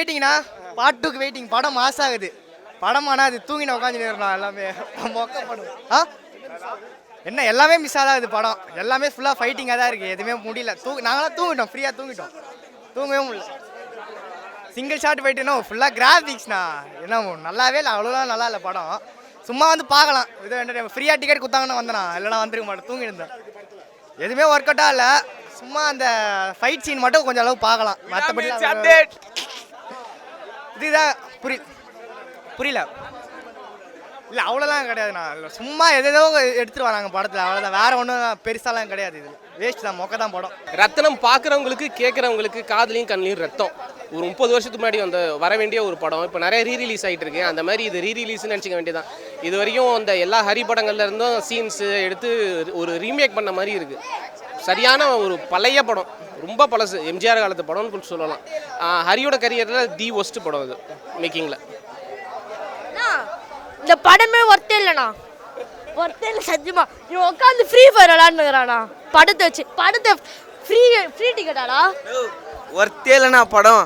வெயிட்டிங்ண்ணா. Part 2க்கு waiting. படம் mass ஆகுது. படமானா அது தூங்கின உட்காந்து நேரணும் எல்லாமே மொக்கப்படும். என்ன எல்லாமே மிஸ் ஆகாது படம். எல்லாமே ஃபுல்லாக ஃபைட்டிங்காக தான் இருக்குது. எதுவுமே முடியல. நாங்களாம் தூங்கிட்டோம், ஃப்ரீயாக தூங்கிட்டோம். தூங்கவே முடியல. சிங்கிள் ஷாட் போயிட்டுனா ஃபுல்லாக கிராஃபிக்ஸ்ண்ணா. என்ன நல்லாவே இல்லை, அவ்வளோலாம் நல்லா இல்லை படம். சும்மா வந்து பார்க்கலாம். இது என்டர்டைன்மெண்ட். ஃப்ரீயாக டிக்கெட் கொடுத்தாங்கன்னு வந்தேண்ணா, இல்லைனா வந்துருக்க மாட்டேன், தூங்கியிருந்தேன். எதுவுமே ஒர்க் அவுட்டாக இல்லை. சும்மா அந்த ஃபைட் சீன் மட்டும் கொஞ்சம் அளவு பார்க்கலாம். மற்றபடி இதுதான் புரியல. இல்லை அவ்வளோலாம் கிடையாதுண்ணா. சும்மா எதோ எடுத்துகிட்டு வராங்க படத்தில், அவ்வளோதான். வேறு ஒன்றும் பெருசாலாம் கிடையாது. இது வேஸ்ட் தான், மொக்க தான் படம். ரத்தனம் பார்க்குறவங்களுக்கு கேட்குறவங்களுக்கு காதுலையும் கண்ணிலையும் ரத்தம். ஒரு 30 வருஷத்துக்கு முன்னாடி வர வேண்டிய ஒரு படம் இப்போ நிறைய ரீரிலீஸ் ஆகிட்டு இருக்கு. அந்த மாதிரி இது ரீரிலீஸ்னு நினச்சிக்க வேண்டியதான். இது வரைக்கும் அந்த எல்லா ஹரி படங்கள்ல இருந்தும் சீன்ஸு எடுத்து ஒரு ரீமேக் பண்ண மாதிரி இருக்குது. சரியான ஒரு பழைய படம், ரொம்ப பழசு, எம்ஜிஆர் காலத்து படம்னு சொல்லலாம். ஹரியோட கரியரில் தி ஒஸ்ட் படம் இது மேக்கிங்கில். இந்த படமே ஒர்த்தே இல்லைண்ணா, ஒர்த்தே இல்லை சத்தியமா. இவன் உட்காந்து ஃப்ரீ ஃபயர் விளாண்டுக்கிறானா படத்தை வச்சு. படத்தை ஃப்ரீ டிக்கெட்டாடா? ஒர்த்தே இல்லைண்ணா படம்,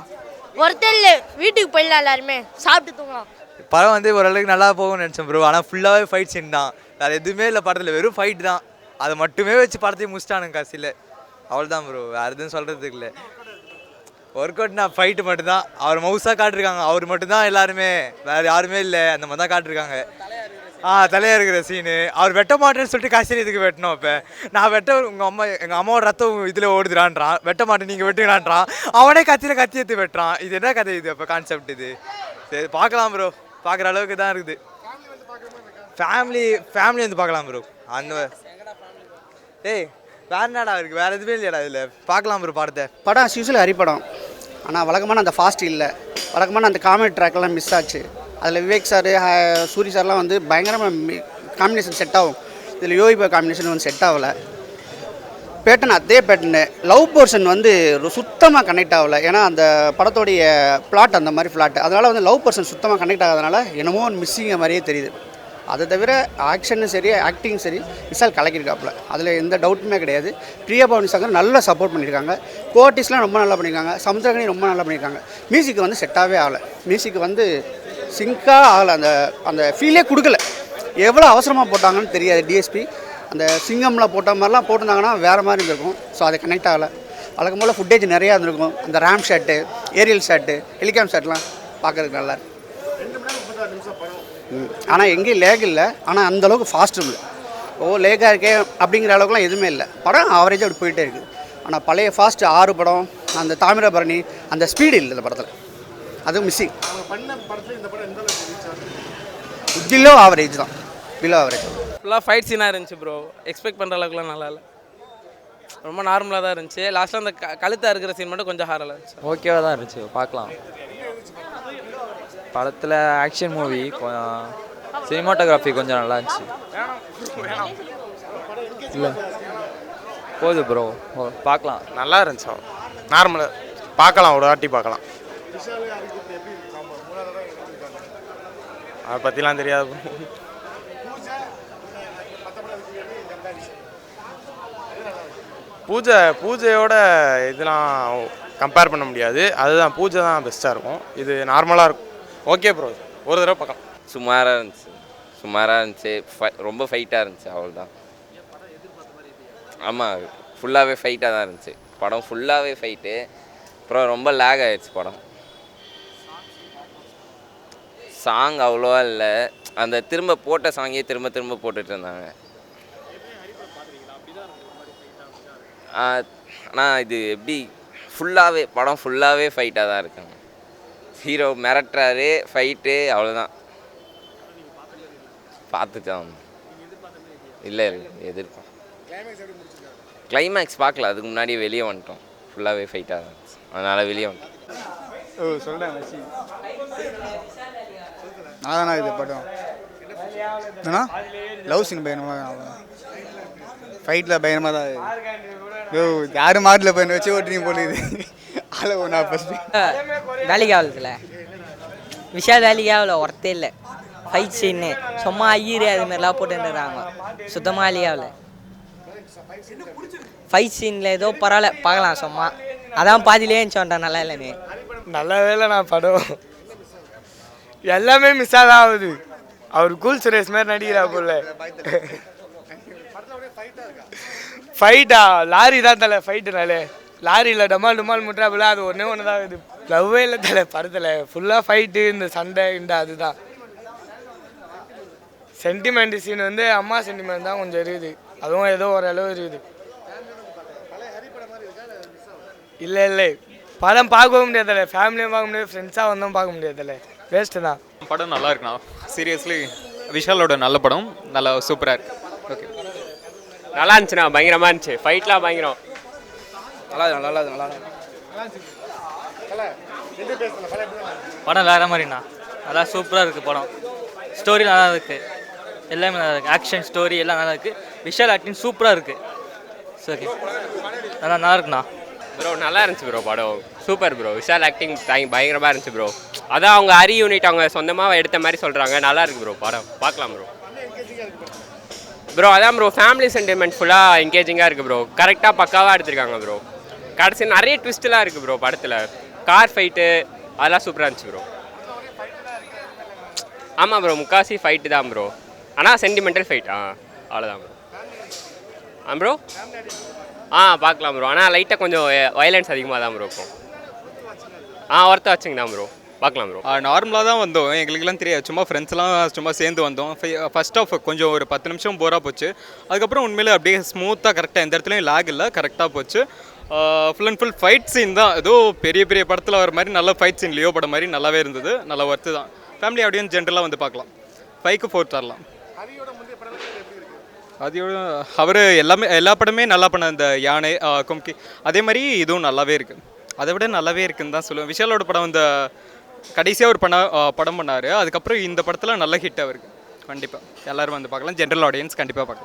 ஒர்த்தே இல்லை. வீட்டுக்கு போயிடலாம், எல்லாருமே சாப்பிட்டு தூங்கலாம். படம் வந்து ஓரளவுக்கு நல்லா போகும்னு நினச்சேன் ப்ரோ. ஆனால் ஃபுல்லாகவே ஃபைட் சீன் தான், வேறு எதுவுமே இல்லை படத்தில். வெறும் ஃபைட் தான், அதை மட்டுமே வச்சு படத்தையும் முடிச்சிட்டானுங்க கடைசியில். அவ்வளோதான் ப்ரோ, வேறு எதுவும் சொல்கிறதுக்கு இல்லை. ஒர்க் அவுட்னா ஃபைட்டு மட்டும்தான். அவர் மவுஸாக காட்டிருக்காங்க, அவர் மட்டும்தான் எல்லாருமே, வேறு யாருமே இல்லை, அந்த மாதிரி தான் காட்டிருக்காங்க. தலையாக இருக்கிற சீனு. அவர் வெட்ட மாட்டேன்னு சொல்லிட்டு கடைசியில் இதுக்கு வெட்டணும். இப்போ நான் எங்கள் அம்மாவோட ரத்தம் இதில் ஓடுதுறான்றான், வெட்ட மாட்டேன் நீங்கள் வெட்டுங்களான்றான். அவனே கத்தியில் கத்தி எடுத்து வெட்டுறான். இது என்ன கதை இது? அப்போ கான்செப்ட் இது. சரி பார்க்கலாம் ப்ரோ, பார்க்குற அளவுக்கு தான் இருக்குது. ஃபேமிலி வந்து பார்க்கலாம் ப்ரோ. அந்த வேறு என்னடா இருக்குது, வேறு எதுவுமே இல்லையாடா இதில். பார்க்கலாம் ப்ரோ படத்தை. படம் யூஸ்வலி ஹரி படம், ஆனால் வழக்கமான அந்த ஃபாஸ்ட் இல்லை. வழக்கமான அந்த காமெடி ட்ராக்லாம் மிஸ் ஆச்சு. அதில் விவேக் சார், சூரி சார்லாம் வந்து பயங்கரமாக காம்பினேஷன் செட் ஆகும். இதில் யோகிபா காம்பினேஷன் வந்து செட் ஆகலை. பேட்டன் அதே பேட்டனு. லவ் போர்ஷன் வந்து சுத்தமாக கனெக்ட் ஆகலை. ஏன்னா அந்த படத்தோடைய பிளாட் அந்த மாதிரி பிளாட், அதனால் வந்து லவ் போர்ஷன் சுத்தமாக கனெக்ட் ஆகாதனால என்னமோ மிஸ்ஸிங்க மாதிரியே தெரியுது. அதை தவிர ஆக்ஷனும் சரி, ஆக்டிங் சரி, விஷால் கலக்கியிருக்காப்புல, அதில் எந்த டவுட்டுமே கிடையாது. பிரியா பவானி சங்கர் நல்லா சப்போர்ட் பண்ணியிருக்காங்க. கோட்டிஸ்லாம் ரொம்ப நல்லா பண்ணியிருக்காங்க. சமுத்திரகனி ரொம்ப நல்லா பண்ணியிருக்காங்க. மியூசிக் வந்து செட்டாகவே ஆகலை. மியூசிக் வந்து சிங்காக ஆகலை. அந்த ஃபீலே கொடுக்கல. எவ்வளோ அவசரமாக போட்டாங்கன்னு தெரியாது. டிஎஸ்பி அந்த சிங்கம்லாம் போட்ட மாதிரிலாம் போட்டிருந்தாங்கன்னா வேறு மாதிரி இருந்திருக்கும். ஸோ அதை கனெக்ட் ஆகலை. வழக்கம் போல் ஃபுட்டேஜ் நிறையா இருந்திருக்கும். அந்த ரேம் ஷாட்டு, ஏரியல் ஷாட்டு, ஹெலிகாம் ஷாட்லாம் பார்க்குறதுக்கு நல்லாயிருக்கு. ஆனால் எங்கேயும் லேக் இல்லை, ஆனால் அந்தளவுக்கு ஃபாஸ்ட் இல்லை. லேக்காக இருக்கே அப்படிங்கிற அளவுக்குலாம் எதுவுமே இல்லை. படம் ஆவரேஜாக அப்படி போயிட்டே இருக்குது. ஆனால் பழைய ஃபாஸ்ட் 6 படம், அந்த தாமிரபரணி, அந்த ஸ்பீடு இல்லை இந்த படத்தில். அதுவும் மிஸ்ஸிங். பிலோ ஆவரேஜ் தான், பிலோ ஆவரேஜ். ஃபுல்லாக ஃபைட் சீனாக இருந்துச்சு ப்ரோ. எக்ஸ்பெக்ட் பண்ணுற அளவுக்குலாம் நல்லா இல்லை, ரொம்ப நார்மலாக தான் இருந்துச்சு. லாஸ்ட்டில் அந்த கழுத்தாக இருக்கிற சீன் மட்டும் கொஞ்சம் ஹாரலாக இருந்துச்சு. ஓகேவாக தான் இருந்துச்சு, பார்க்கலாம். படத்தில் ஆக்ஷன் மூவி, சினிமாட்டோகிராஃபி கொஞ்சம் நல்லா இருந்துச்சு. இல்லை போகுது ப்ரோ, பார்க்கலாம். நல்லா இருந்துச்சு, நார்மலாக பார்க்கலாம், ஒரு வாட்டி பார்க்கலாம். அதை பற்றிலாம் தெரியாது. பூஜையோட இதெல்லாம் கம்பேர் பண்ண முடியாது. அதுதான், பூஜை தான் பெஸ்ட்டாக இருக்கும். இது நார்மலாக இருக்கும். ஓகே ப்ரோ, ஒரு தடவை பார்க்கலாம். சுமாராக இருந்துச்சு. ரொம்ப ஃபைட்டாக இருந்துச்சு, அவ்வளோதான். ஆமாம், ஃபுல்லாகவே ஃபைட்டாக தான் இருந்துச்சு படம். ஃபுல்லாகவே ஃபைட்டு. அப்புறம் ரொம்ப லேக் ஆகிடுச்சு படம். சாங் அவ்வளோவா இல்லை. அந்த திரும்ப போட்ட சாங்கே திரும்ப போட்டுட்டு இருந்தாங்க. ஆனால் இது எப்படி படம் ஃபுல்லாகவே ஃபைட்டாக தான் இருக்காங்க. ஹீரோ மிரட்டுறாரு, ஃபைட்டு, அவ்வளோதான். பார்த்துட்டான். இல்லை எதிர்ப்போம். கிளைமேக்ஸ் பார்க்கல, அதுக்கு முன்னாடி வெளியே வந்துட்டோம். ஃபுல்லாகவே ஃபைட்டாக தான் இருந்துச்சு, அதனால் வெளியே வந்துட்டோம். சொல்கிறேன் அதாண்ணா இது படம் என்னன்னா லவ் சீன் பயங்கரமாக, ஃபைட்டில் பயங்கரமாக தான். யாரும் மாடல போய் வச்சு ஓட்டுறீங்க போடுது. நான் ஃபஸ்ட்டு வேலைக்கு ஆகல, விஷால் வேலைக்கு ஆகல, ஒர்த்தே இல்லை. ஃபைட் சீன்னு சும்மா ஐயரு அதுமாரிலாம் போட்டுருக்குறாங்க, சுத்தமாக வேலைக்கு ஆகல. ஃபைட் சீனில் ஏதோ பரவாயில்ல, பார்க்கலாம். சும்மா அதான் பாதியிலே இருந்துச்சு வந்துட்டேன் நல்லா இல்லைன்னு. நல்லாவே இல்லை நான் படம் எல்லாமே மிஸ் தான் ஆகுது. அவர் கூல் சுரேஷ் மாதிரி நடிக்கிறா போல. ஃபைட்டா லாரி தான் தலை ஃபைட்டுனாலே. லாரியில் டமால் டுமால் முட்றாப்புல அது ஒன்றே ஒன்று தான் இது. லவ்வே இல்லை தலை படத்தில். ஃபுல்லாக ஃபைட்டு இந்த சண்டை அதுதான். சென்டிமெண்ட் சீன் வந்து அம்மா சென்டிமெண்ட் தான் கொஞ்சம் இருக்குது. அதுவும் ஏதோ ஓரளவு இருக்குது. இல்லை இல்லை படம் பார்க்கவும் முடியாதுல்ல. ஃபேமிலியும் பார்க்க முடியாது, ஃப்ரெண்ட்ஸாக வந்தோம் பார்க்க முடியாதுல்ல. வேஸ்ட்டு தான். படம் நல்லா இருக்குண்ணா. சீரியஸ்லி விஷாலோட நல்ல படம், நல்லா சூப்பராக இருக்கு. ஓகே நல்லா இருந்துச்சுண்ணா, பயங்கரமாக இருந்துச்சு. ஃபைட்லாம் பயங்கரம். படம் வேறு மாதிரிண்ணா, நல்லா சூப்பராக இருக்குது படம். ஸ்டோரி நல்லா இருக்குது, எல்லாமே நல்லா இருக்குது. ஆக்ஷன் ஸ்டோரி எல்லாம் நல்லா இருக்குது. விஷால் ஆக்டிங் சூப்பராக இருக்குது. ஓகே நல்லா இருக்குண்ணா. ப்ரோ நல்லா இருந்துச்சு ப்ரோ படம். Super bro. விஷால் ஆக்டிங் பயங்கரமாக இருந்துச்சு ப்ரோ. அதான் அவங்க ஹரி யூனிட் அவங்க சொந்தமாக எடுத்த மாதிரி சொல்கிறாங்க. நல்லா இருக்கு ப்ரோ படம், பார்க்கலாம் ப்ரோ. ப்ரோ அதான் ப்ரோ ஃபேமிலி சென்டிமெண்ட் ஃபுல்லாக என்கேஜிங்காக இருக்குது ப்ரோ. கரெக்டாக பக்காவாக எடுத்திருக்காங்க ப்ரோ. கடைசி நிறைய ட்விஸ்ட்லாம் இருக்குது ப்ரோ படத்தில். கார் ஃபைட்டு அதெல்லாம் சூப்பராக இருந்துச்சு ப்ரோ. ஆமாம் ப்ரோ, முக்காசி ஃபைட்டு தான் ப்ரோ. ஆனால் சென்டிமெண்டல் ஃபைட் அவ்வளோதான் ப்ரோ. ப்ரோ பார்க்கலாம் ப்ரோ. ஆனால் லைட்டாக கொஞ்சம் வயலன்ஸ் அதிகமாக தான் ப்ரோ இருக்கும். ஒருத்த வச்சுங்க தான் ப்ரோ, பார்க்கலாம் ப்ரோ. நார்மலாக தான் வந்தோம், எங்களுக்குலாம் தெரியாது. சும்மா ஃப்ரெண்ட்ஸ்லாம் சும்மா சேர்ந்து வந்தோம். ஃபர்ஸ்ட் ஆஃப் கொஞ்சம் ஒரு 10 நிமிஷம் போராக போச்சு. அதுக்கப்புறம் உண்மையிலே அப்படியே ஸ்மூத்தாக கரெக்டாக எந்த இடத்துலையும் லேக் இல்லை, கரெக்டாக போச்சு. Full and full fight scene தான். ஏதோ பெரிய பெரிய படத்தில் வர மாதிரி நல்ல ஃபைட் சீன், லியோ படம் மாதிரி நல்லாவே இருந்தது. நல்லா ஒர்த்து தான். ஃபேமிலி ஆடியன்ஸ் ஜென்ரலாக வந்து பார்க்கலாம். 5க்கு 4 தரலாம். அதோட அவர் எல்லா படமே நல்லா பண்ண. இந்த யானை, கும்கி, அதே மாதிரி இதுவும் நல்லாவே இருக்குது. அதை விட நல்லாவே இருக்குன்னு தான் சொல்லுவேன். விஷாலோட படம் இந்த கடைசியாக ஒரு படம் பண்ணார். அதுக்கப்புறம் இந்த படத்தில் நல்ல ஹிட் அவருக்கு. கண்டிப்பாக எல்லோரும் வந்து பார்க்கலாம். ஜென்ரல் ஆடியன்ஸ் கண்டிப்பாக பார்க்கலாம்.